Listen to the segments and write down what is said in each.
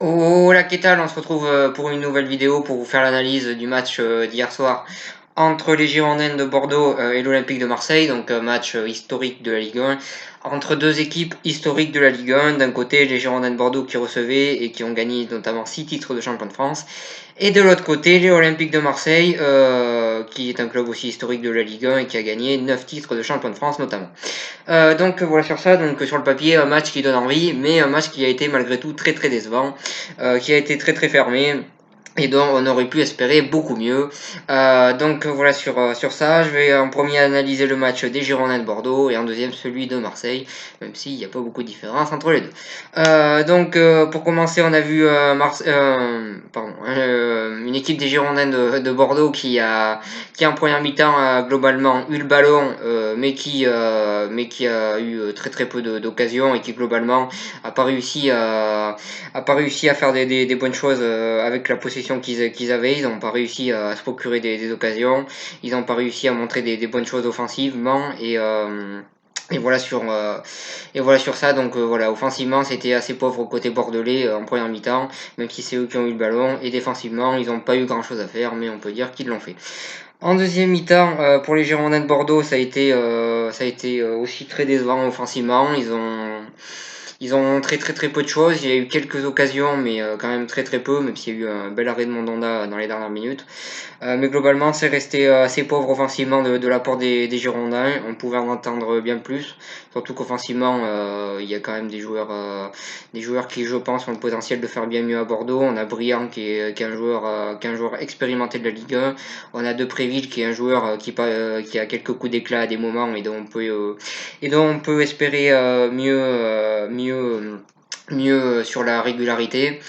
Hola, ¿qué tal? On se retrouve pour une nouvelle vidéo pour vous faire l'analyse du match d'hier soir entre les Girondins de Bordeaux et l'Olympique de Marseille, donc match historique de la Ligue 1, entre deux équipes historiques de la Ligue 1, d'un côté les Girondins de Bordeaux qui recevaient et qui ont gagné notamment 6 titres de champion de France, et de l'autre côté les Olympiques de Marseille, qui est un club aussi historique de la Ligue 1 et qui a gagné 9 titres de champion de France notamment. Donc voilà sur ça, donc sur le papier, un match qui donne envie, mais un match qui a été malgré tout très très décevant, qui a été très très fermé et dont on aurait pu espérer beaucoup mieux. Donc voilà sur ça, je vais en premier analyser le match des Girondins de Bordeaux et en deuxième celui de Marseille, même s'il n'y a pas beaucoup de différence entre les deux. Pour commencer, on a vu une équipe des Girondins de Bordeaux qui en première mi-temps a globalement eu le ballon, mais qui a eu très très peu d'occasions et qui globalement a pas réussi à faire des bonnes choses avec la possession qu'ils avaient. Ils n'ont pas réussi à se procurer des occasions. Ils n'ont pas réussi à montrer des bonnes choses offensivement et voilà sur ça. Donc voilà, offensivement, c'était assez pauvre côté bordelais en première mi-temps, même si c'est eux qui ont eu le ballon. Et défensivement, ils n'ont pas eu grand-chose à faire, mais on peut dire qu'ils l'ont fait. En deuxième mi-temps, pour les Girondins de Bordeaux, ça a été aussi très décevant offensivement. Ils ont montré très très peu de choses. Il y a eu quelques occasions, mais quand même très très peu, même s'il y a eu un bel arrêt de Mandanda dans les dernières minutes. Mais globalement, c'est resté assez pauvre offensivement de la part des Girondins. On pouvait en entendre bien plus. Surtout qu'offensivement, il y a quand même des joueurs qui, je pense, ont le potentiel de faire bien mieux à Bordeaux. On a Briand qui est un joueur expérimenté de la Ligue 1. On a Depréville qui est un joueur qui a quelques coups d'éclat à des moments et dont on peut espérer mieux sur la régularité.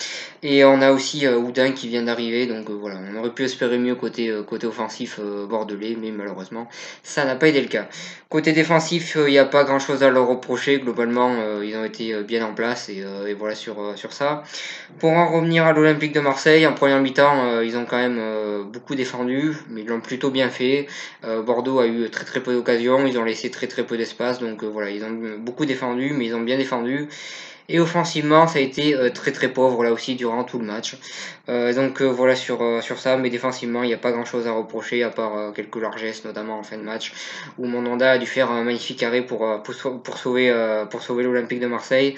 Et on a aussi Houdin qui vient d'arriver, donc voilà, on aurait pu espérer mieux côté offensif bordelais, mais malheureusement ça n'a pas été le cas. Côté défensif, il n'y a pas grand chose à leur reprocher, globalement ils ont été bien en place et voilà sur ça. Pour en revenir à l'Olympique de Marseille, en première mi-temps, ils ont quand même beaucoup défendu, mais ils l'ont plutôt bien fait. Bordeaux a eu très très peu d'occasions, ils ont laissé très très peu d'espace, donc voilà, ils ont beaucoup défendu, mais ils ont bien défendu. Et offensivement, ça a été très très pauvre là aussi durant tout le match. Voilà sur ça, mais défensivement, il n'y a pas grand chose à reprocher à part quelques largesses, notamment en fin de match, où Mandanda a dû faire un magnifique arrêt pour sauver l'Olympique de Marseille.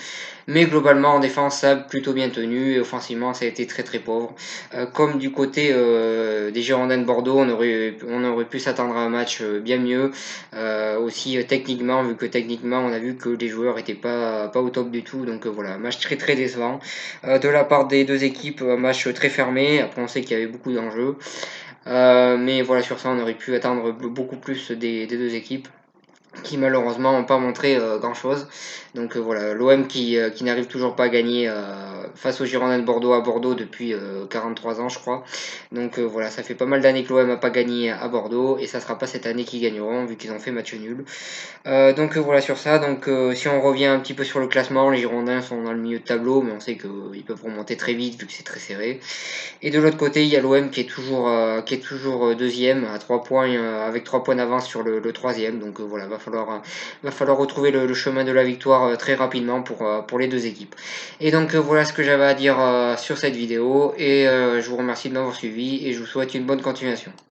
Mais globalement, en défense, ça a plutôt bien tenu, et offensivement, ça a été très très pauvre. Comme du côté des Girondins de Bordeaux, on aurait pu s'attendre à un match bien mieux. Aussi techniquement, vu que techniquement, on a vu que les joueurs étaient pas au top du tout. Donc voilà, match très très décevant de la part des deux équipes, un match très fermé. Après, on sait qu'il y avait beaucoup d'enjeux. Mais voilà, sur ça, on aurait pu attendre beaucoup plus des deux équipes qui malheureusement n'ont pas montré grand chose. Donc voilà, l'OM qui n'arrive toujours pas à gagner face aux Girondins de Bordeaux à Bordeaux depuis 43 ans, je crois. Donc voilà, ça fait pas mal d'années que l'OM n'a pas gagné à Bordeaux et ça sera pas cette année qu'ils gagneront vu qu'ils ont fait match nul. Voilà sur ça. Donc si on revient un petit peu sur le classement, les Girondins sont dans le milieu de tableau, mais on sait qu'ils peuvent remonter très vite vu que c'est très serré. Et de l'autre côté, il y a l'OM qui est toujours deuxième à 3 points, avec 3 points d'avance sur le troisième. Donc voilà, va falloir retrouver le chemin de la victoire très rapidement pour les deux équipes. Et donc voilà ce que j'avais à dire sur cette vidéo. Et je vous remercie de m'avoir suivi et je vous souhaite une bonne continuation.